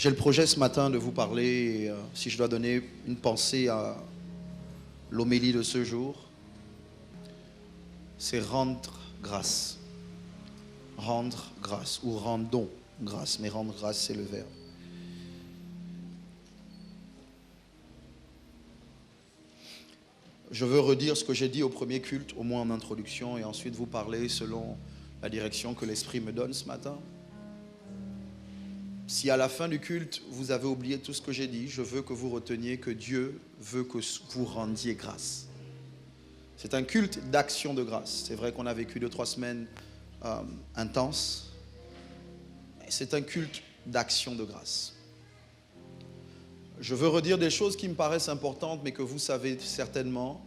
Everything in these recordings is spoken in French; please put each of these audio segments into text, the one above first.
J'ai le projet ce matin de vous parler, si je dois donner une pensée à l'homélie de ce jour, c'est rendre grâce. Rendre grâce ou rendons grâce, mais rendre grâce c'est le verbe. Je veux redire ce que j'ai dit au premier culte, au moins en introduction, et ensuite vous parler selon la direction que l'Esprit me donne ce matin. Si à la fin du culte, vous avez oublié tout ce que j'ai dit, je veux que vous reteniez que Dieu veut que vous rendiez grâce. C'est un culte d'action de grâce. C'est vrai qu'on a vécu 2-3 semaines intenses. C'est un culte d'action de grâce. Je veux redire des choses qui me paraissent importantes, mais que vous savez certainement.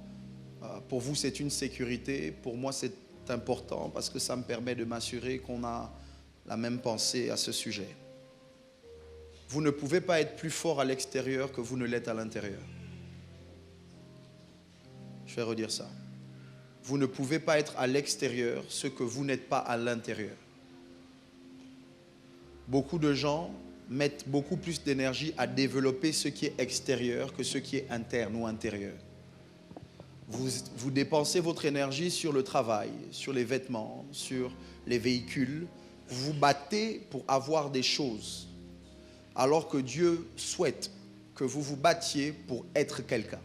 Pour vous, c'est une sécurité. Pour moi, c'est important parce que ça me permet de m'assurer qu'on a la même pensée à ce sujet. Vous ne pouvez pas être plus fort à l'extérieur que vous ne l'êtes à l'intérieur. Je vais redire ça. Vous ne pouvez pas être à l'extérieur ce que vous n'êtes pas à l'intérieur. Beaucoup de gens mettent beaucoup plus d'énergie à développer ce qui est extérieur que ce qui est interne ou intérieur. Vous dépensez votre énergie sur le travail, sur les vêtements, sur les véhicules. Vous vous battez pour avoir des choses. Alors que Dieu souhaite que vous vous battiez pour être quelqu'un.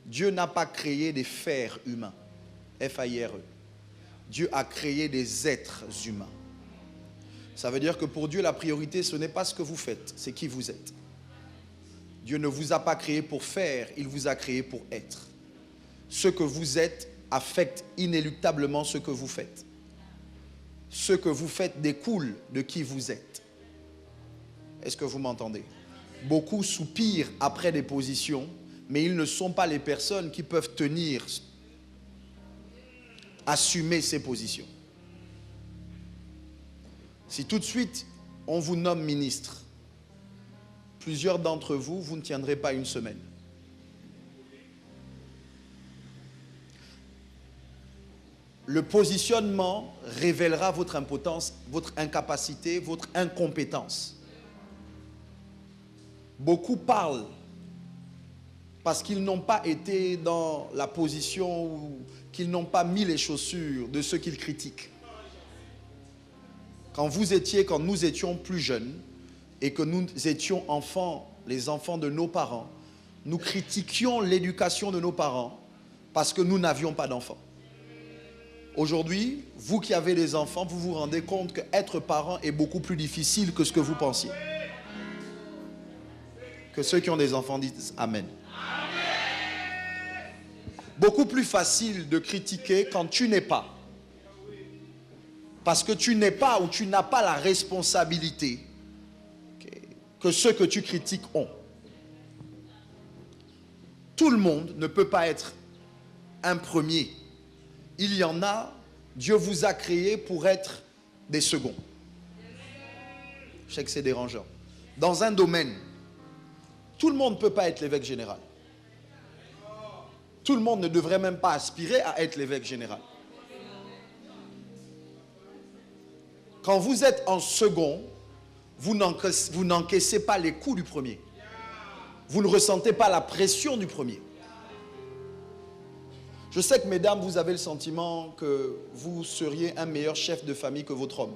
Dieu n'a pas créé des fers humains, F-A-I-R-E. Dieu a créé des êtres humains. Ça veut dire que pour Dieu, la priorité, ce n'est pas ce que vous faites, c'est qui vous êtes. Dieu ne vous a pas créé pour faire, il vous a créé pour être. Ce que vous êtes affecte inéluctablement ce que vous faites. Ce que vous faites découle de qui vous êtes. Est-ce que vous m'entendez? Beaucoup soupirent après des positions, mais ils ne sont pas les personnes qui peuvent tenir, assumer ces positions. Si tout de suite on vous nomme ministre, plusieurs d'entre vous, vous ne tiendrez pas une semaine. Le positionnement révélera votre impotence, votre incapacité, votre incompétence. Beaucoup parlent parce qu'ils n'ont pas été dans la position ou qu'ils n'ont pas mis les chaussures de ceux qu'ils critiquent. Quand nous étions plus jeunes et que nous étions enfants, les enfants de nos parents, nous critiquions l'éducation de nos parents parce que nous n'avions pas d'enfants. Aujourd'hui, vous qui avez des enfants, vous vous rendez compte qu'être parent est beaucoup plus difficile que ce que vous pensiez. Que ceux qui ont des enfants disent Amen. Beaucoup plus facile de critiquer quand tu n'es pas. Parce que tu n'es pas ou tu n'as pas la responsabilité que ceux que tu critiques ont. Tout le monde ne peut pas être un premier. Il y en a, Dieu vous a créé pour être des seconds. Je sais que c'est dérangeant. Dans un domaine, tout le monde ne peut pas être l'évêque général. Tout le monde ne devrait même pas aspirer à être l'évêque général. Quand vous êtes en second, vous n'encaissez pas les coups du premier. Vous ne ressentez pas la pression du premier. Je sais que, mesdames, vous avez le sentiment que vous seriez un meilleur chef de famille que votre homme.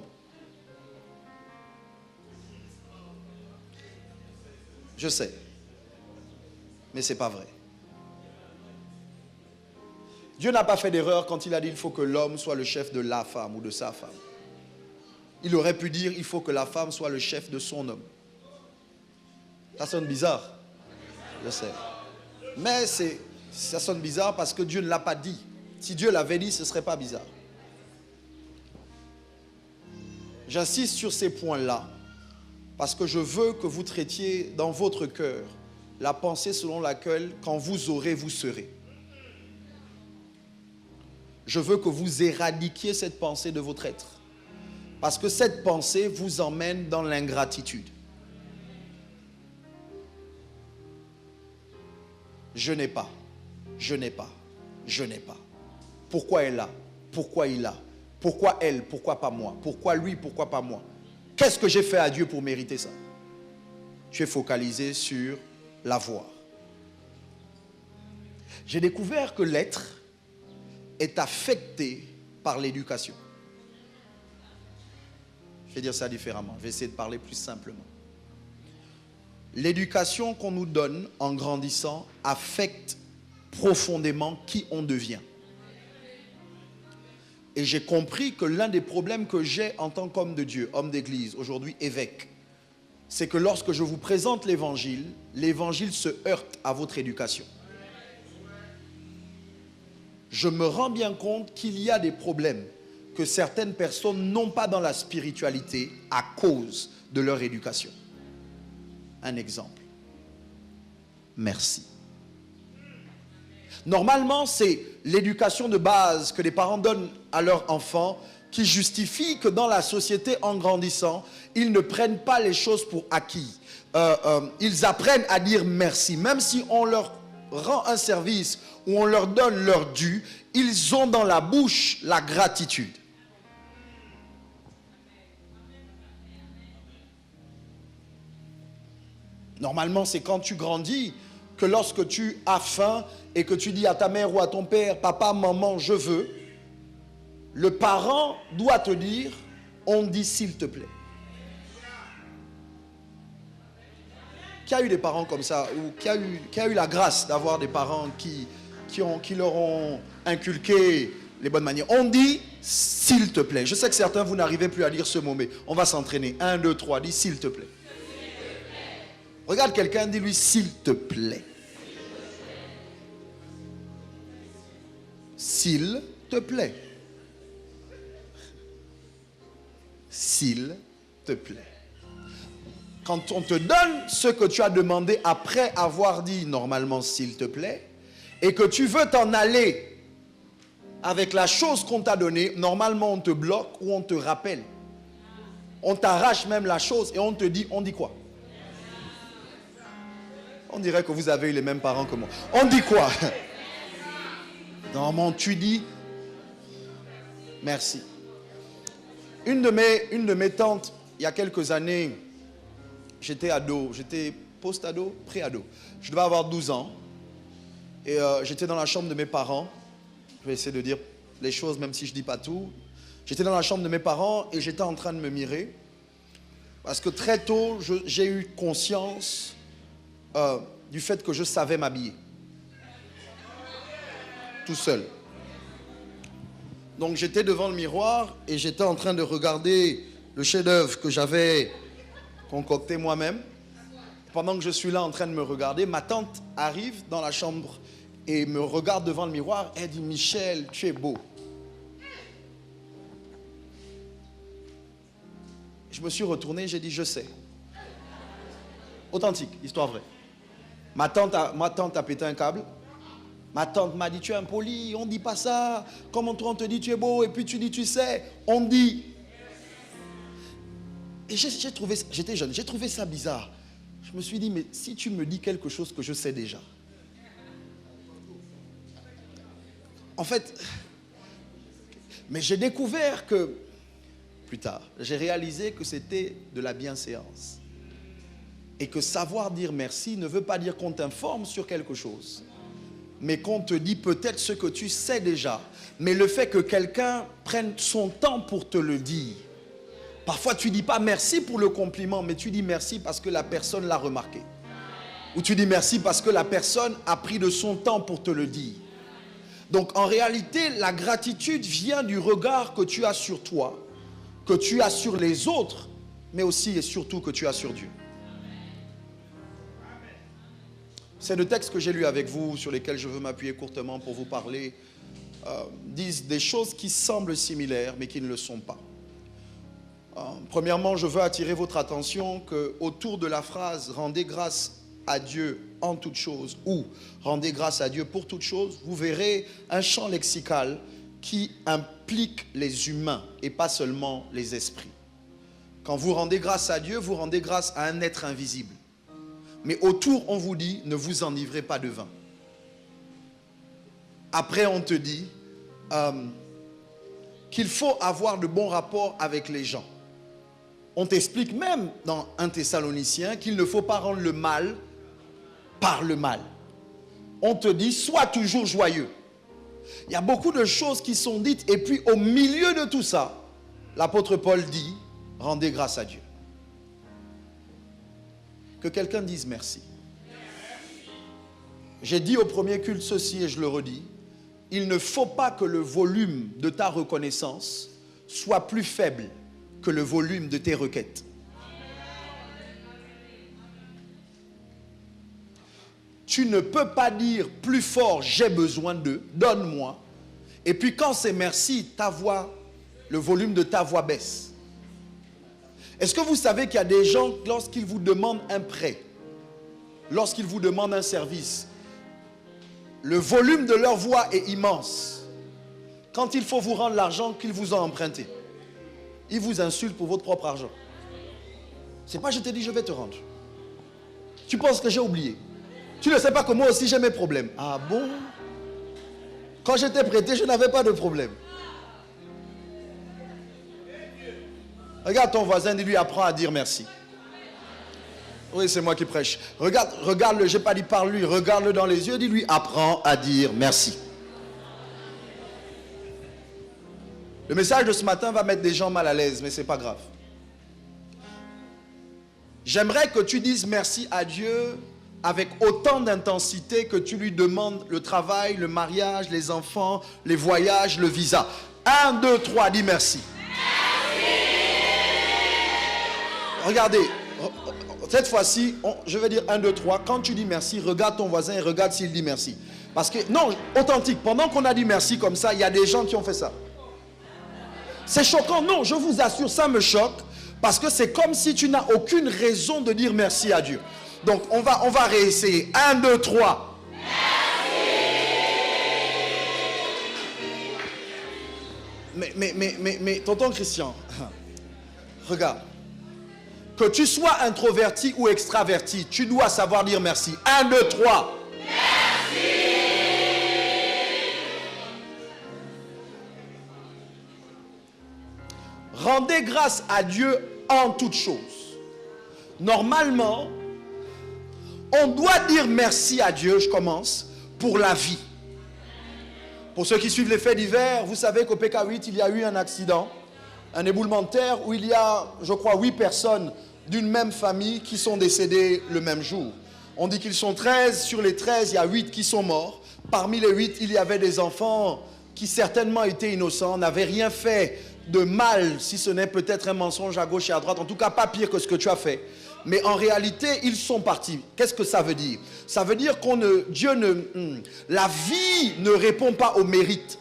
Je sais. Mais ce n'est pas vrai. Dieu n'a pas fait d'erreur quand il a dit qu'il faut que l'homme soit le chef de la femme ou de sa femme. Il aurait pu dire il faut que la femme soit le chef de son homme. Ça sonne bizarre. Je sais. Mais ça sonne bizarre parce que Dieu ne l'a pas dit. Si Dieu l'avait dit, ce ne serait pas bizarre. J'insiste sur ces points-là parce que je veux que vous traitiez dans votre cœur la pensée selon laquelle quand vous aurez, vous serez. Je veux que vous éradiquiez cette pensée de votre être. Parce que cette pensée vous emmène dans l'ingratitude. Je n'ai pas. Je n'ai pas. Je n'ai pas. Pourquoi elle a? Pourquoi il a? Pourquoi elle? Pourquoi pas moi? Pourquoi lui? Pourquoi pas moi? Qu'est-ce que j'ai fait à Dieu pour mériter ça? Tu es focalisé sur l'avoir. J'ai découvert que l'être est affecté par l'éducation. Je vais dire ça différemment. Je vais essayer de parler plus simplement. L'éducation qu'on nous donne en grandissant affecte profondément qui on devient. Et j'ai compris que l'un des problèmes que j'ai en tant qu'homme de Dieu, homme d'église, aujourd'hui évêque, c'est que lorsque je vous présente l'évangile, l'évangile se heurte à votre éducation. Je me rends bien compte qu'il y a des problèmes que certaines personnes n'ont pas dans la spiritualité à cause de leur éducation. Un exemple. Merci. Normalement, c'est l'éducation de base que les parents donnent à leurs enfants qui justifie que dans la société, en grandissant, ils ne prennent pas les choses pour acquis. Ils apprennent à dire merci. Même si on leur rend un service ou on leur donne leur dû, ils ont dans la bouche la gratitude. Normalement, c'est quand tu grandis que lorsque tu as faim et que tu dis à ta mère ou à ton père, papa, maman, je veux, le parent doit te dire, on dit s'il te plaît. Qui a eu des parents comme ça, ou qui a eu la grâce d'avoir des parents qui leur ont inculqué les bonnes manières? On dit s'il te plaît. Je sais que certains, vous n'arrivez plus à dire ce mot, mais on va s'entraîner. 1, 2, 3, dis s'il te plaît. Regarde quelqu'un, dis-lui s'il te plaît. S'il te plaît. S'il te plaît. Quand on te donne ce que tu as demandé après avoir dit normalement s'il te plaît, et que tu veux t'en aller avec la chose qu'on t'a donnée, normalement on te bloque ou on te rappelle. On t'arrache même la chose et on te dit, on dit quoi? On dirait que vous avez eu les mêmes parents que moi. On dit quoi? Normalement tu dis merci. Une de mes tantes, il y a quelques années, j'étais ado, j'étais post-ado, pré-ado. Je devais avoir 12 ans. Et j'étais dans la chambre de mes parents. Je vais essayer de dire les choses même si je ne dis pas tout. J'étais dans la chambre de mes parents et j'étais en train de me mirer. Parce que très tôt, j'ai eu conscience du fait que je savais m'habiller. Tout seul. Donc j'étais devant le miroir et j'étais en train de regarder le chef-d'œuvre que j'avais concocté moi-même. Pendant que je suis là en train de me regarder, ma tante arrive dans la chambre et me regarde devant le miroir. Elle dit, Michel, tu es beau. Je me suis retourné, j'ai dit, je sais. Authentique, histoire vraie. Ma tante a pété un câble. Ma tante m'a dit, tu es impoli, on ne dit pas ça. Comment on te dit, tu es beau, et puis tu dis, tu sais. On dit. Et j'étais jeune, j'ai trouvé ça bizarre. Je me suis dit, mais si tu me dis quelque chose que je sais déjà. En fait, mais j'ai découvert que, plus tard, j'ai réalisé que c'était de la bienséance. Et que savoir dire merci ne veut pas dire qu'on t'informe sur quelque chose, mais qu'on te dit peut-être ce que tu sais déjà. Mais le fait que quelqu'un prenne son temps pour te le dire. Parfois, tu ne dis pas merci pour le compliment, mais tu dis merci parce que la personne l'a remarqué. Ou tu dis merci parce que la personne a pris de son temps pour te le dire. Donc, en réalité, la gratitude vient du regard que tu as sur toi, que tu as sur les autres, mais aussi et surtout que tu as sur Dieu. Ces deux textes que j'ai lus avec vous, sur lesquels je veux m'appuyer courtement pour vous parler, disent des choses qui semblent similaires, mais qui ne le sont pas. Premièrement, je veux attirer votre attention qu'autour de la phrase « Rendez grâce à Dieu en toutes choses » ou « Rendez grâce à Dieu pour toutes choses », vous verrez un champ lexical qui implique les humains et pas seulement les esprits. Quand vous rendez grâce à Dieu, vous rendez grâce à un être invisible. Mais autour, on vous dit, ne vous enivrez pas de vin. Après, on te dit qu'il faut avoir de bons rapports avec les gens. On t'explique même dans 1 Thessaloniciens qu'il ne faut pas rendre le mal par le mal. On te dit, sois toujours joyeux. Il y a beaucoup de choses qui sont dites et puis au milieu de tout ça, l'apôtre Paul dit, rendez grâce à Dieu. Que quelqu'un dise merci. J'ai dit au premier culte ceci et je le redis. Il ne faut pas que le volume de ta reconnaissance soit plus faible que le volume de tes requêtes. Tu ne peux pas dire plus fort, j'ai besoin d'eux, donne-moi. Et puis quand c'est merci, ta voix, le volume de ta voix baisse. Est-ce que vous savez qu'il y a des gens, lorsqu'ils vous demandent un prêt, lorsqu'ils vous demandent un service, le volume de leur voix est immense. Quand il faut vous rendre l'argent qu'ils vous ont emprunté, ils vous insultent pour votre propre argent. C'est pas je t'ai dit je vais te rendre. Tu penses que j'ai oublié? Tu ne sais pas que moi aussi j'ai mes problèmes. Ah bon? Quand j'étais prêté, je n'avais pas de problème. Regarde ton voisin, dis-lui apprends à dire merci. Oui, c'est moi qui prêche. Regarde-le, je n'ai pas dit parle-lui, regarde-le dans les yeux, dis-lui apprends à dire merci. Le message de ce matin va mettre des gens mal à l'aise, mais ce n'est pas grave. J'aimerais que tu dises merci à Dieu avec autant d'intensité que tu lui demandes le travail, le mariage, les enfants, les voyages, le visa. 1, 2, 3, dis merci. Regardez, cette fois-ci, je vais dire 1, 2, 3. Quand tu dis merci, regarde ton voisin et regarde s'il dit merci. Parce que, non, authentique, pendant qu'on a dit merci comme ça, il y a des gens qui ont fait ça. C'est choquant, non, je vous assure, ça me choque. Parce que c'est comme si tu n'as aucune raison de dire merci à Dieu. Donc, on va réessayer. 1, 2, 3. Merci. Mais, tonton Christian, regarde. Que tu sois introverti ou extraverti, tu dois savoir dire merci. 1, 2, 3. Merci. Rendez grâce à Dieu en toutes choses. Normalement, on doit dire merci à Dieu, je commence, pour la vie. Pour ceux qui suivent les faits divers, vous savez qu'au PK8, il y a eu un accident, un éboulement de terre où il y a, je crois, 8 personnes d'une même famille qui sont décédées le même jour. On dit qu'ils sont 13, sur les 13, il y a 8 qui sont morts. Parmi les 8, il y avait des enfants qui certainement étaient innocents, n'avaient rien fait de mal, si ce n'est peut-être un mensonge à gauche et à droite, en tout cas pas pire que ce que tu as fait. Mais en réalité, ils sont partis. Qu'est-ce que ça veut dire? Ça veut dire la vie ne répond pas au mérite.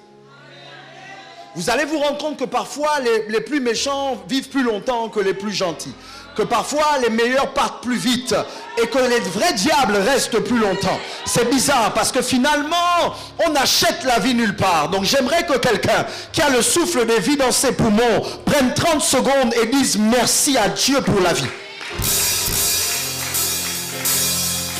Vous allez vous rendre compte que parfois, les plus méchants vivent plus longtemps que les plus gentils. Que parfois, les meilleurs partent plus vite. Et que les vrais diables restent plus longtemps. C'est bizarre parce que finalement, on achète la vie nulle part. Donc j'aimerais que quelqu'un qui a le souffle de vie dans ses poumons prenne 30 secondes et dise merci à Dieu pour la vie.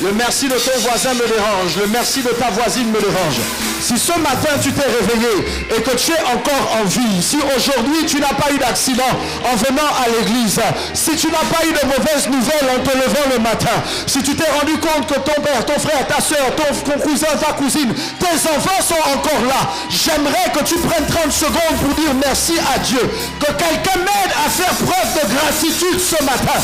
Le merci de ton voisin me dérange. Le merci de ta voisine me dérange. Si ce matin tu t'es réveillé et que tu es encore en vie, si aujourd'hui tu n'as pas eu d'accident en venant à l'église, si tu n'as pas eu de mauvaises nouvelles en te levant le matin, si tu t'es rendu compte que ton père, ton frère, ta soeur, ton cousin, ta cousine, tes enfants sont encore là, j'aimerais que tu prennes 30 secondes pour dire merci à Dieu. Que quelqu'un m'aide à faire preuve de gratitude ce matin.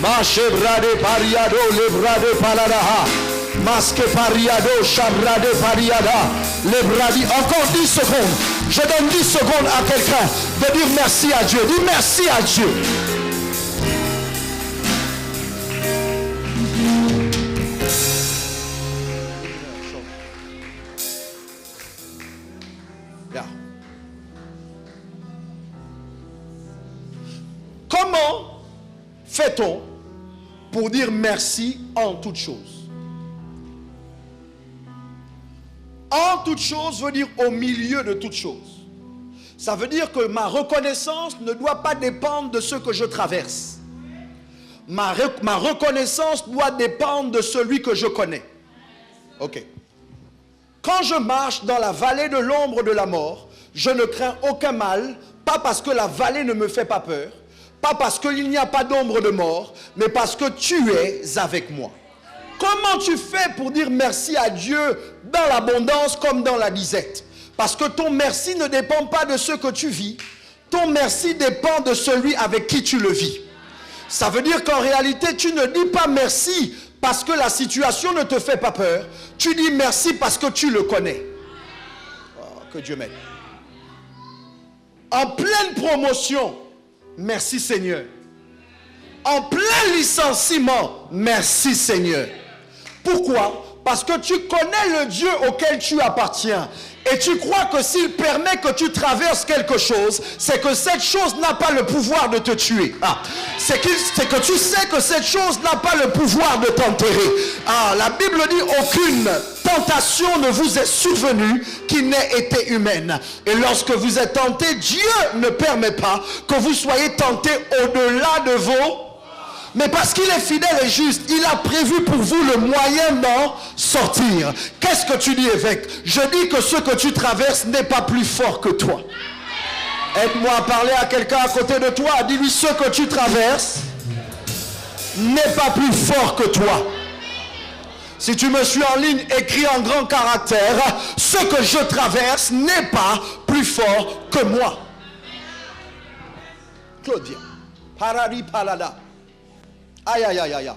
Mashe brade pariado le brade paladaha. Masque pariado chabrade pariada. Le bradi. Encore 10 secondes. Je donne 10 secondes à quelqu'un de dire merci à Dieu. Dis merci à Dieu. Yeah. Comment fait-on pour dire merci en toutes choses? En toutes choses veut dire au milieu de toutes choses. Ça veut dire que ma reconnaissance ne doit pas dépendre de ce que je traverse. Ma reconnaissance doit dépendre de celui que je connais. Ok. Quand je marche dans la vallée de l'ombre de la mort, je ne crains aucun mal, pas parce que la vallée ne me fait pas peur, pas parce qu'il n'y a pas d'ombre de mort, mais parce que tu es avec moi. Comment tu fais pour dire merci à Dieu dans l'abondance comme dans la disette? Parce que ton merci ne dépend pas de ce que tu vis. Ton merci dépend de celui avec qui tu le vis. Ça veut dire qu'en réalité, tu ne dis pas merci parce que la situation ne te fait pas peur. Tu dis merci parce que tu le connais. Oh, que Dieu m'aide. En pleine promotion, merci Seigneur. En plein licenciement, merci Seigneur. Pourquoi? Parce que tu connais le Dieu auquel tu appartiens. Et tu crois que s'il permet que tu traverses quelque chose, c'est que cette chose n'a pas le pouvoir de te tuer. C'est que tu sais que cette chose n'a pas le pouvoir de t'enterrer. La Bible dit aucune tentation ne vous est survenue qui n'ait été humaine. Et lorsque vous êtes tenté, Dieu ne permet pas que vous soyez tenté au-delà de vos... Mais parce qu'il est fidèle et juste, il a prévu pour vous le moyen d'en sortir. Qu'est-ce que tu dis, évêque? Je dis que ce que tu traverses n'est pas plus fort que toi. Aide-moi à parler à quelqu'un à côté de toi. Dis-lui, ce que tu traverses n'est pas plus fort que toi. Si tu me suis en ligne, écris en grand caractère, ce que je traverse n'est pas plus fort que moi. Claude, viens. Parari palada. Aïe, aïe, aïe, aïe.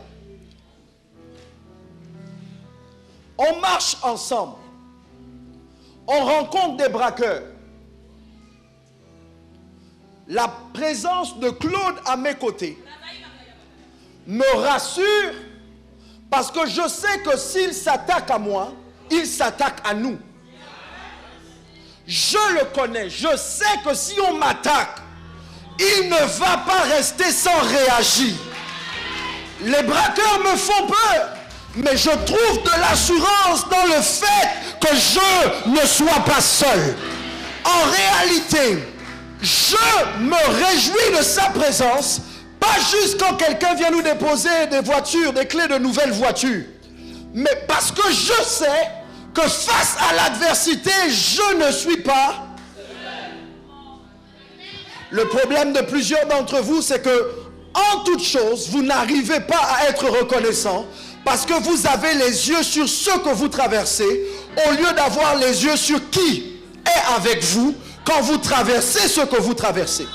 On marche ensemble. On rencontre des braqueurs. La présence de Claude à mes côtés me rassure parce que je sais que s'il s'attaque à moi, il s'attaque à nous. Je le connais. Je sais que si on m'attaque, il ne va pas rester sans réagir. Les braqueurs me font peur, mais je trouve de l'assurance dans le fait que je ne sois pas seul. En réalité, je me réjouis de sa présence, pas juste quand quelqu'un vient nous déposer des voitures, des clés de nouvelles voitures, mais parce que je sais que face à l'adversité, je ne suis pas. Le problème de plusieurs d'entre vous, c'est que en toute chose, vous n'arrivez pas à être reconnaissant parce que vous avez les yeux sur ce que vous traversez au lieu d'avoir les yeux sur qui est avec vous quand vous traversez ce que vous traversez.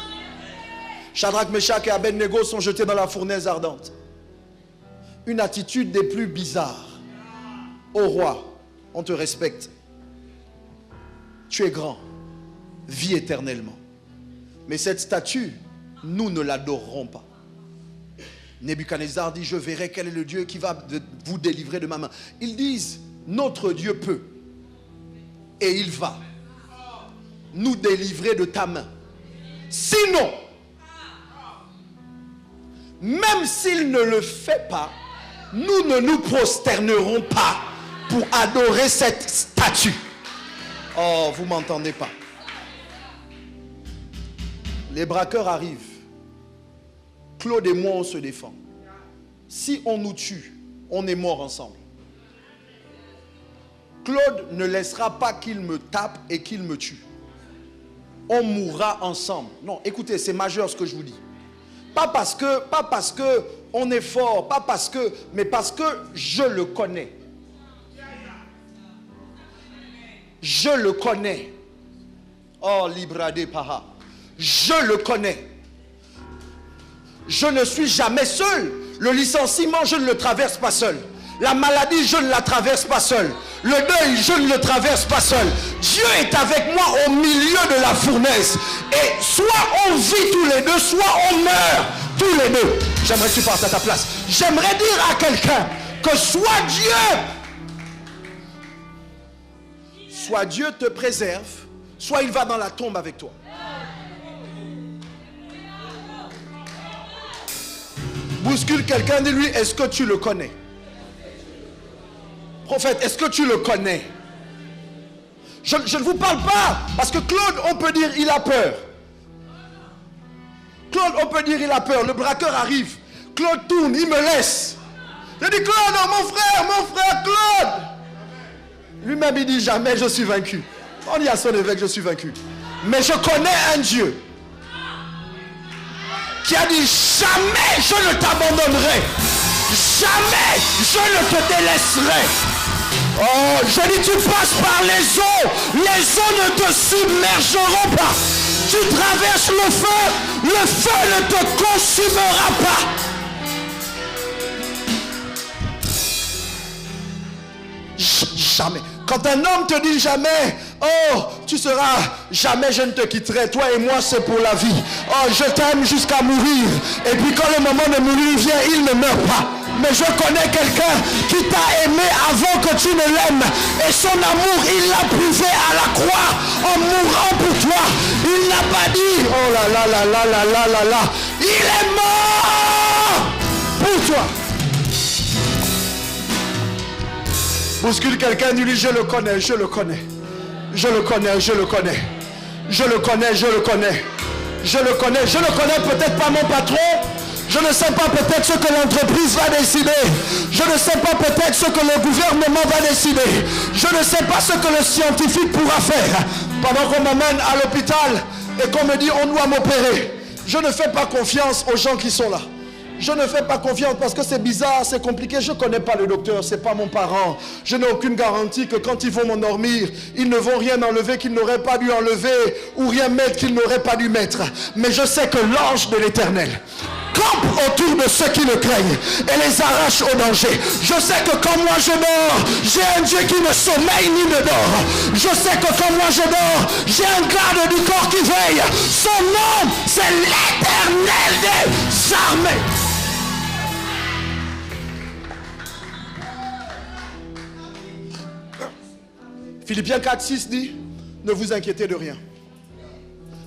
Shadrach, Meshach et Abednego sont jetés dans la fournaise ardente. Une attitude des plus bizarres. Ô roi, on te respecte. Tu es grand. Vis éternellement. Mais cette statue, nous ne l'adorerons pas. Nebuchadnezzar dit, je verrai quel est le Dieu qui va vous délivrer de ma main. Ils disent, notre Dieu peut. Et il va nous délivrer de ta main. Sinon, même s'il ne le fait pas, nous ne nous prosternerons pas pour adorer cette statue. Oh, vous ne m'entendez pas. Les braqueurs arrivent. Claude et moi, on se défend. Si on nous tue, on est morts ensemble. Claude ne laissera pas qu'il me tape et qu'il me tue. On mourra ensemble. Non, écoutez, c'est majeur ce que je vous dis. Pas parce que on est fort, pas parce que, mais parce que je le connais. Je le connais. Oh, Librade Paha. Je le connais. Je ne suis jamais seul. Le licenciement, je ne le traverse pas seul. La maladie, je ne la traverse pas seul. Le deuil, je ne le traverse pas seul. Dieu est avec moi au milieu de la fournaise. Et soit on vit tous les deux, soit on meurt tous les deux. J'aimerais que tu partes à ta place. J'aimerais dire à quelqu'un que soit Dieu te préserve, soit il va dans la tombe avec toi. Bouscule quelqu'un, dis-lui, est-ce que tu le connais? Prophète, est-ce que tu le connais? Je ne vous parle pas, parce que Claude, on peut dire, il a peur. Claude, on peut dire, il a peur. Le braqueur arrive. Claude tourne, il me laisse. Je dis, Claude, mon frère, Claude. Lui-même, il dit jamais je suis vaincu. On dit à son évêque, je suis vaincu. Mais je connais un Dieu qui a dit jamais je ne t'abandonnerai. Jamais je ne te délaisserai. Oh, je dis tu passes par les eaux ne te submergeront pas. Tu traverses le feu ne te consumera pas. Jamais. Quand un homme te dit jamais, oh, tu seras, jamais je ne te quitterai, toi et moi c'est pour la vie. Oh, je t'aime jusqu'à mourir. Et puis quand le moment de mourir vient, il ne meurt pas. Mais je connais quelqu'un qui t'a aimé avant que tu ne l'aimes. Et son amour, il l'a prouvé à la croix en mourant pour toi. Il n'a pas dit, oh là là là là là là là là, il est mort pour toi. Bouscule quelqu'un, dis-lui, je le connais, je le connais. Je le connais, je le connais. Je le connais, je le connais. Je le connais, je ne connais peut-être pas mon patron. Je ne sais pas peut-être ce que l'entreprise va décider. Je ne sais pas peut-être ce que le gouvernement va décider. Je ne sais pas ce que le scientifique pourra faire. Pendant qu'on m'amène à l'hôpital et qu'on me dit on doit m'opérer, je ne fais pas confiance aux gens qui sont là. Je ne fais pas confiance parce que c'est bizarre, c'est compliqué. Je ne connais pas le docteur, ce n'est pas mon parent. Je n'ai aucune garantie que quand ils vont m'endormir, ils ne vont rien enlever qu'ils n'auraient pas dû enlever ou rien mettre qu'ils n'auraient pas dû mettre. Mais je sais que l'ange de l'Éternel campe autour de ceux qui le craignent et les arrache au danger. Je sais que quand moi je dors, j'ai un Dieu qui ne sommeille ni ne dort. Je sais que quand moi je dors, j'ai un garde du corps qui veille. Son nom, c'est l'Éternel des armées. Philippiens 4:6 dit, ne vous inquiétez de rien.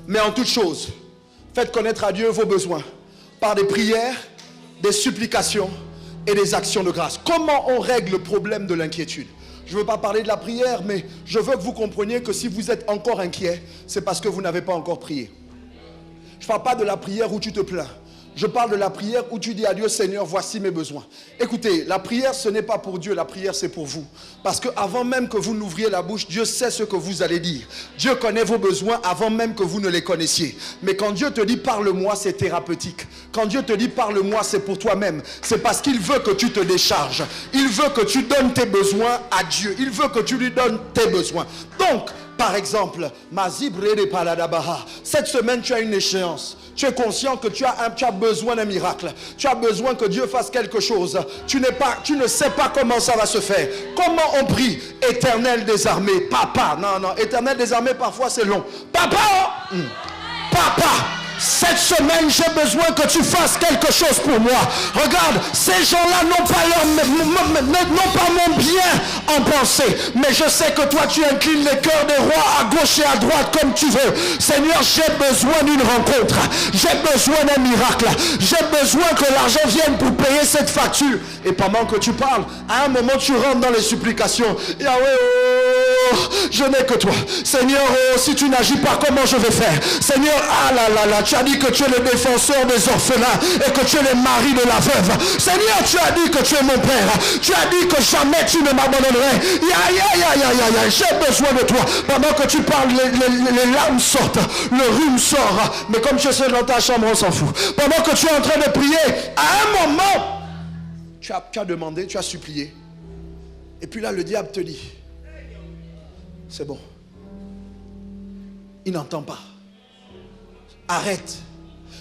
Mais en toute chose, faites connaître à Dieu vos besoins par des prières, des supplications et des actions de grâce. Comment on règle le problème de l'inquiétude? Je ne veux pas parler de la prière, mais je veux que vous compreniez que si vous êtes encore inquiet, c'est parce que vous n'avez pas encore prié. Je ne parle pas de la prière où tu te plains. Je parle de la prière où tu dis à Dieu, Seigneur, voici mes besoins. Écoutez, la prière, ce n'est pas pour Dieu, la prière, c'est pour vous. Parce qu'avant même que vous n'ouvriez la bouche, Dieu sait ce que vous allez dire. Dieu connaît vos besoins avant même que vous ne les connaissiez. Mais quand Dieu te dit, parle-moi, c'est thérapeutique. Quand Dieu te dit, parle-moi, c'est pour toi-même. C'est parce qu'il veut que tu te décharges. Il veut que tu donnes tes besoins à Dieu. Il veut que tu lui donnes tes besoins. Donc, par exemple, cette semaine, tu as une échéance. Tu es conscient que tu as besoin d'un miracle. Tu as besoin que Dieu fasse quelque chose. Tu ne sais pas comment ça va se faire. Comment on prie? Éternel des armées, papa. Non, éternel des armées, parfois c'est long. Papa, papa. Cette semaine, j'ai besoin que tu fasses quelque chose pour moi. Regarde, ces gens-là n'ont pas mon bien en pensée. Mais je sais que toi, tu inclines les cœurs des rois à gauche et à droite comme tu veux. Seigneur, j'ai besoin d'une rencontre. J'ai besoin d'un miracle. J'ai besoin que l'argent vienne pour payer cette facture. Et pendant que tu parles, à un moment, tu rentres dans les supplications. Yahweh, oh, je n'ai que toi. Seigneur, oh, si tu n'agis pas, comment je vais faire? Seigneur, ah là là là, tu as dit que tu es le défenseur des orphelins et que tu es le mari de la veuve. Seigneur, tu as dit que tu es mon père. Tu as dit que jamais tu ne m'abandonnerais. J'ai besoin de toi. Pendant que tu parles, les larmes sortent, le rhume sort. Mais comme tu es seul dans ta chambre, on s'en fout. Pendant que tu es en train de prier, à un moment, tu as demandé, tu as supplié. Et puis là, le diable te dit, c'est bon. Il n'entend pas. Arrête.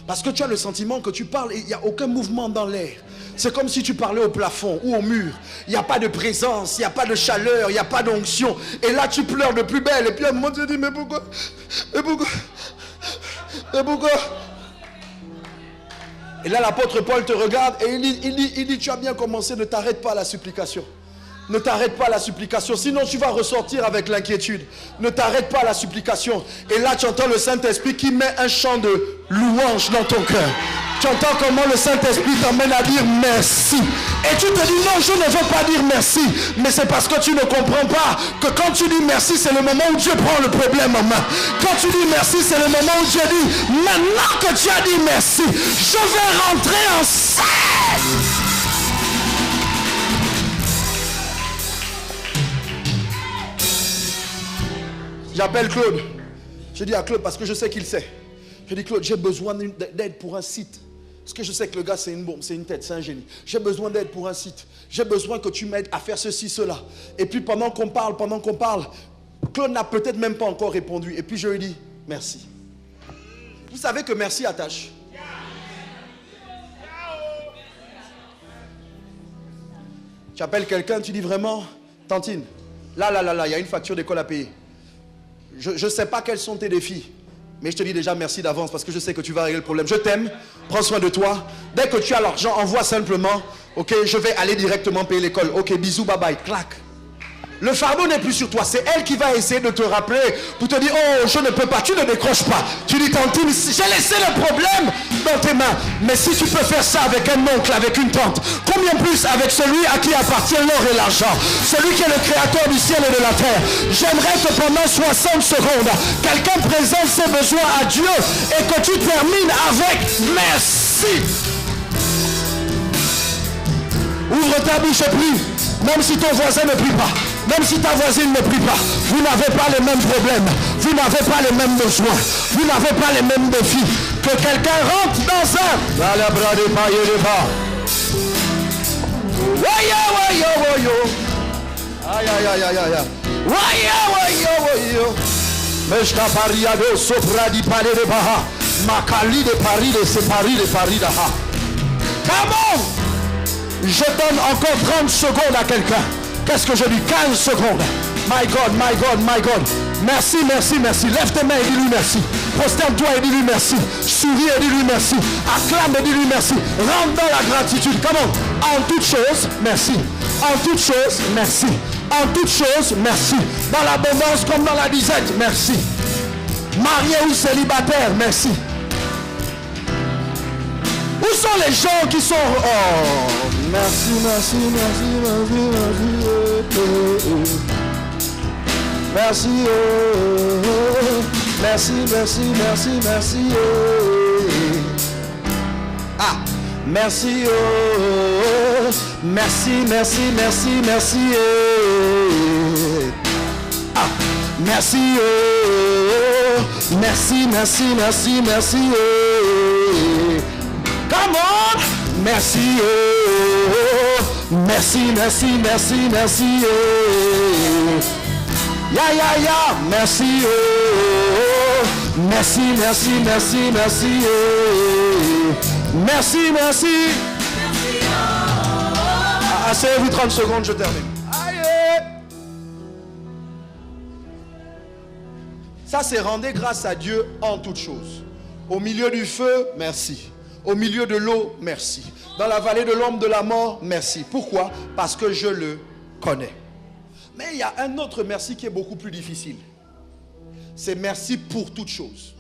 Parce que tu as le sentiment que tu parles et il n'y a aucun mouvement dans l'air. C'est comme si tu parlais au plafond ou au mur. Il n'y a pas de présence, il n'y a pas de chaleur, il n'y a pas d'onction. Et là, tu pleures de plus belle. Et puis à un moment, tu te dis, mais pourquoi? Et là, l'apôtre Paul te regarde et il dit, tu as bien commencé, ne t'arrête pas à la supplication. Ne t'arrête pas à la supplication, sinon tu vas ressortir avec l'inquiétude. Ne t'arrête pas à la supplication. Et là, tu entends le Saint-Esprit qui met un chant de louange dans ton cœur. Tu entends comment le Saint-Esprit t'emmène à dire merci. Et tu te dis, non, je ne veux pas dire merci. Mais c'est parce que tu ne comprends pas que quand tu dis merci, c'est le moment où Dieu prend le problème en main. Quand tu dis merci, c'est le moment où Dieu dit, maintenant que tu as dit merci, je vais rentrer en scène. J'appelle Claude. Je dis à Claude, parce que je sais qu'il sait. Je dis, Claude, j'ai besoin d'aide pour un site. Parce que je sais que le gars, c'est une bombe, c'est une tête, c'est un génie. J'ai besoin d'aide pour un site. J'ai besoin que tu m'aides à faire ceci, cela. Et puis pendant qu'on parle, Claude n'a peut-être même pas encore répondu. Et puis je lui dis, merci. Vous savez que merci attache. Tu appelles quelqu'un, tu dis vraiment, Tantine, là, il y a une facture d'école à payer. Je ne sais pas quels sont tes défis, mais je te dis déjà merci d'avance parce que je sais que tu vas régler le problème. Je t'aime, prends soin de toi. Dès que tu as l'argent, envoie simplement, ok, je vais aller directement payer l'école. Ok, bisous, bye bye, clac. Le fardeau n'est plus sur toi, c'est elle qui va essayer de te rappeler pour te dire, oh, je ne peux pas, tu ne décroches pas. Tu dis, Tantine, j'ai laissé le problème dans tes mains. Mais si tu peux faire ça avec un oncle, avec une tante, combien plus avec celui à qui appartient l'or et l'argent, celui qui est le créateur du ciel et de la terre. J'aimerais que pendant 60 secondes, quelqu'un présente ses besoins à Dieu et que tu termines avec merci. Ouvre ta bouche et prie, même si ton voisin ne prie pas. Même si ta voisine ne prie pas, vous n'avez pas les mêmes problèmes, vous n'avez pas les mêmes besoins, vous n'avez pas les mêmes défis. Que quelqu'un rentre dans un... Dans la bras des pailles et des bas. Aïe, aïe, aïe, aïe, aïe. Mais je t'apparia de sopra di palais de baha. Makali de Paris, de Separi, de Paris d'aha. Come on! Je donne encore 30 secondes à quelqu'un. Qu'est-ce que je dis? 15 secondes. My God, my God, my God. Merci, merci, merci. Lève tes mains et dis-lui merci. Prosterne-toi et dis-lui merci. Souris et dis-lui merci. Acclame et dis-lui merci. Rentre dans la gratitude. Comment? En toutes choses, merci. En toutes choses, merci. En toutes choses, merci. Dans l'abondance comme dans la disette, merci. Marié ou célibataire, merci. Où sont les gens qui sont... Oh, merci, merci, merci, merci, merci. Merci, merci, merci, merci, merci. Ah, merci, merci, merci, merci, merci. Ah, merci, merci, merci, merci, merci. Come on! Merci, merci, merci, merci, merci. Ya, ya, ya, merci, merci, merci, merci, merci. Merci, merci. Asseyez-vous 30 secondes, je termine. Aïe! Ça, c'est rendre grâce à Dieu en toutes choses. Au milieu du feu, merci. Au milieu de l'eau, merci. Dans la vallée de l'ombre de la mort, merci. Pourquoi? Parce que je le connais. Mais il y a un autre merci qui est beaucoup plus difficile. C'est merci pour toutes choses.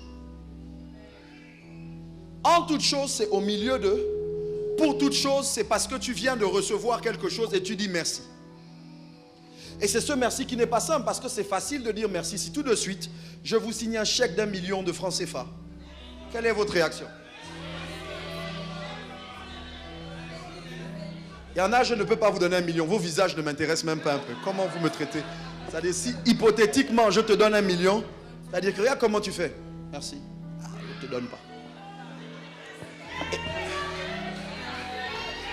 En toutes choses, c'est au milieu de... Pour toutes choses, c'est parce que tu viens de recevoir quelque chose et tu dis merci. Et c'est ce merci qui n'est pas simple parce que c'est facile de dire merci. Si tout de suite, je vous signe un chèque d'1 million de francs CFA, quelle est votre réaction? Il y en a, je ne peux pas vous donner 1 million. Vos visages ne m'intéressent même pas un peu. Comment vous me traitez? C'est-à-dire, si hypothétiquement je te donne 1 million, c'est-à-dire que regarde comment tu fais. Merci. Ah, je ne te donne pas.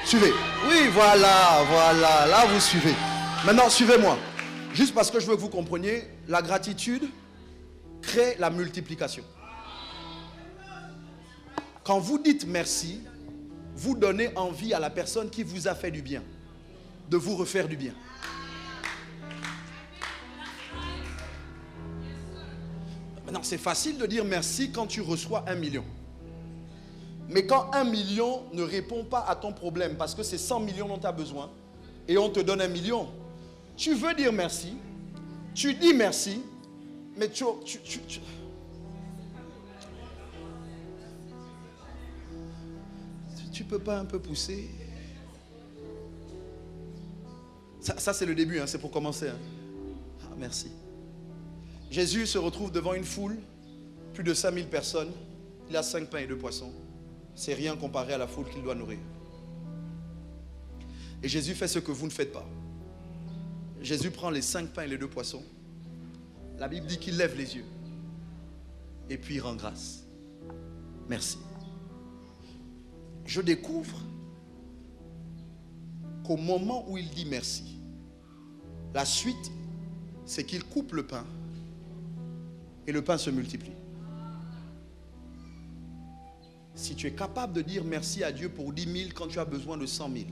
Suivez. Oui, voilà, voilà. Là, vous suivez. Maintenant, suivez-moi. Juste parce que je veux que vous compreniez, la gratitude crée la multiplication. Quand vous dites merci, vous donnez envie à la personne qui vous a fait du bien de vous refaire du bien. Maintenant, c'est facile de dire merci quand tu reçois 1 million. Mais quand 1 million ne répond pas à ton problème, parce que c'est 100 millions dont tu as besoin, et on te donne 1 million, tu veux dire merci, tu dis merci, mais tu peux pas un peu pousser? Ça c'est le début, hein, c'est pour commencer. Hein. Ah, merci. Jésus se retrouve devant une foule, plus de 5000 personnes. Il a 5 pains et 2 poissons. C'est rien comparé à la foule qu'il doit nourrir. Et Jésus fait ce que vous ne faites pas. Jésus prend les 5 pains et les 2 poissons, La Bible dit qu'il lève les yeux. Et puis il rend grâce. Merci. Je découvre qu'au moment où il dit merci, la suite, c'est qu'il coupe le pain et le pain se multiplie. Si tu es capable de dire merci à Dieu pour 10 000 quand tu as besoin de 100 000,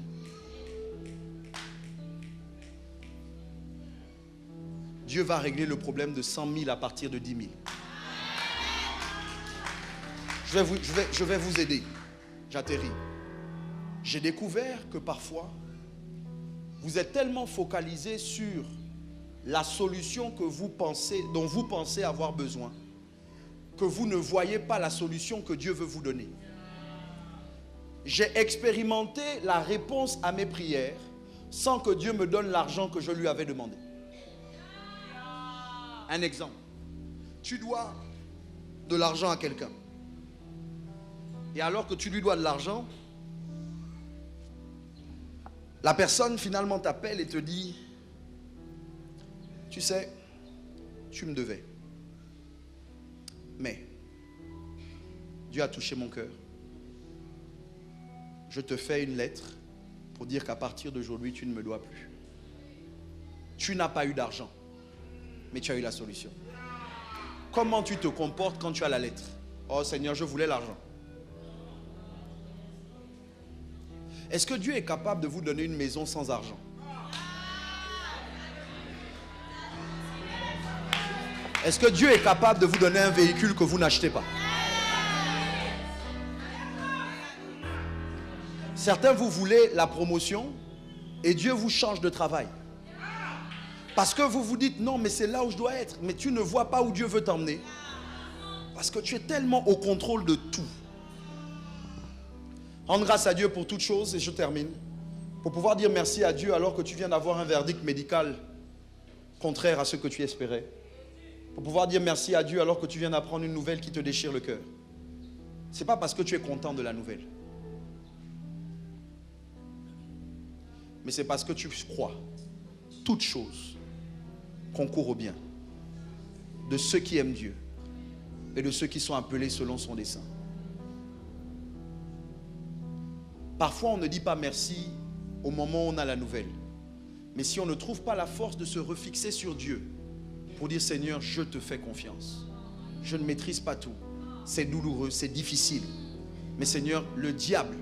Dieu va régler le problème de 100 000 à partir de 10 000. Je vais vous aider. J'atterris. J'ai découvert que parfois, vous êtes tellement focalisé sur la solution que vous pensez, dont vous pensez avoir besoin, que vous ne voyez pas la solution que Dieu veut vous donner. J'ai expérimenté la réponse à mes prières sans que Dieu me donne l'argent que je lui avais demandé. Un exemple. Tu dois de l'argent à quelqu'un. Et alors que tu lui dois de l'argent, la personne finalement t'appelle et te dit, tu sais, tu me devais. Mais Dieu a touché mon cœur. Je te fais une lettre pour dire qu'à partir d'aujourd'hui, tu ne me dois plus. Tu n'as pas eu d'argent, mais tu as eu la solution. Comment tu te comportes quand tu as la lettre? Oh Seigneur, je voulais l'argent. Est-ce que Dieu est capable de vous donner une maison sans argent? Est-ce que Dieu est capable de vous donner un véhicule que vous n'achetez pas? Certains, vous voulez la promotion et Dieu vous change de travail. Parce que vous vous dites, non, mais c'est là où je dois être. Mais tu ne vois pas où Dieu veut t'emmener. Parce que tu es tellement au contrôle de tout. Rendre grâce à Dieu pour toutes choses, et je termine. Pour pouvoir dire merci à Dieu alors que tu viens d'avoir un verdict médical contraire à ce que tu espérais. Pour pouvoir dire merci à Dieu alors que tu viens d'apprendre une nouvelle qui te déchire le cœur. Ce n'est pas parce que tu es content de la nouvelle. Mais c'est parce que tu crois. Toutes choses concourent au bien de ceux qui aiment Dieu et de ceux qui sont appelés selon son dessein. Parfois, on ne dit pas merci au moment où on a la nouvelle. Mais si on ne trouve pas la force de se refixer sur Dieu pour dire, Seigneur, je te fais confiance. Je ne maîtrise pas tout. C'est douloureux, c'est difficile. Mais Seigneur, le diable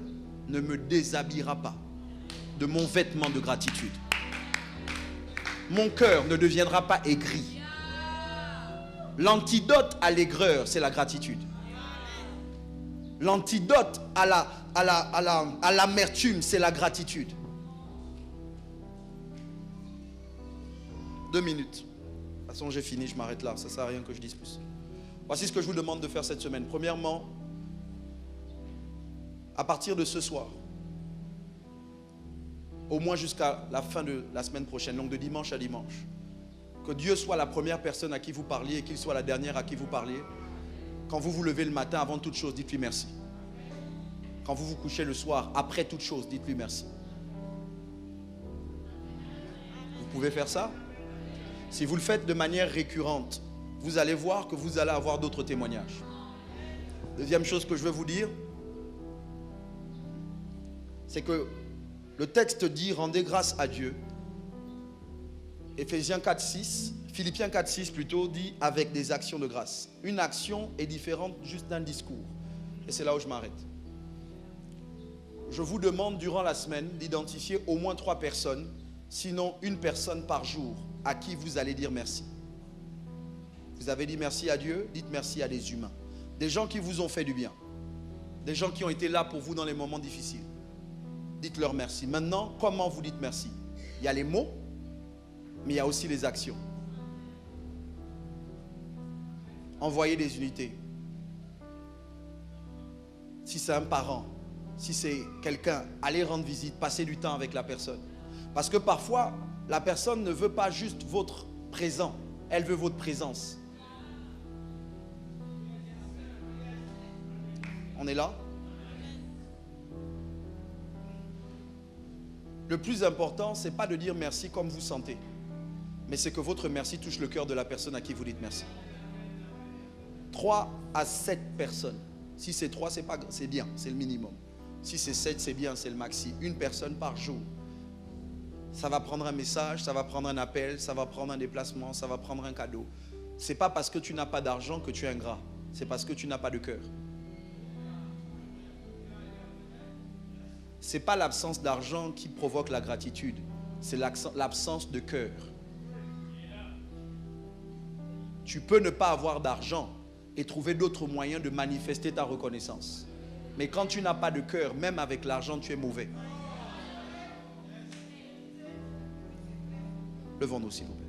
ne me déshabillera pas de mon vêtement de gratitude. Mon cœur ne deviendra pas aigri. L'antidote à l'aigreur, c'est la gratitude. L'antidote à l'amertume, c'est la gratitude. 2 minutes. De toute façon, j'ai fini, je m'arrête là. Ça ne sert à rien que je dise plus. Voici ce que je vous demande de faire cette semaine. Premièrement, à partir de ce soir, au moins jusqu'à la fin de la semaine prochaine, donc de dimanche à dimanche, que Dieu soit la première personne à qui vous parliez et qu'il soit la dernière à qui vous parliez. Quand vous vous levez le matin, avant toute chose, dites-lui merci. Quand vous vous couchez le soir, après toute chose, dites-lui merci. Vous pouvez faire ça? Si vous le faites de manière récurrente, vous allez voir que vous allez avoir d'autres témoignages. Deuxième chose que je veux vous dire, c'est que le texte dit rendez grâce à Dieu. Éphésiens 4:6, Philippiens 4:6 plutôt dit avec des actions de grâce. Une action est différente juste d'un discours. Et c'est là où je m'arrête. Je vous demande durant la semaine d'identifier au moins 3 personnes, sinon une personne par jour, à qui vous allez dire merci. Vous avez dit merci à Dieu, dites merci à des humains. Des gens qui vous ont fait du bien. Des gens qui ont été là pour vous dans les moments difficiles. Dites-leur merci. Maintenant, comment vous dites merci? Il y a les mots, mais il y a aussi les actions. Envoyez des unités. Si c'est un parent, si c'est quelqu'un, allez rendre visite, passez du temps avec la personne. Parce que parfois, la personne ne veut pas juste votre présent, elle veut votre présence. On est là? Le plus important, ce n'est pas de dire merci comme vous sentez. Mais c'est que votre merci touche le cœur de la personne à qui vous dites merci. 3 à 7 personnes. Si c'est 3, c'est bien, c'est le minimum. Si c'est 7, c'est bien, c'est le maxi. Une personne par jour. Ça va prendre un message, ça va prendre un appel, ça va prendre un déplacement, ça va prendre un cadeau. Ce n'est pas parce que tu n'as pas d'argent que tu es ingrat. C'est parce que tu n'as pas de cœur. Ce n'est pas l'absence d'argent qui provoque la gratitude. C'est l'absence de cœur. Tu peux ne pas avoir d'argent et trouver d'autres moyens de manifester ta reconnaissance. Mais quand tu n'as pas de cœur, même avec l'argent, tu es mauvais. Levons-nous, s'il vous plaît.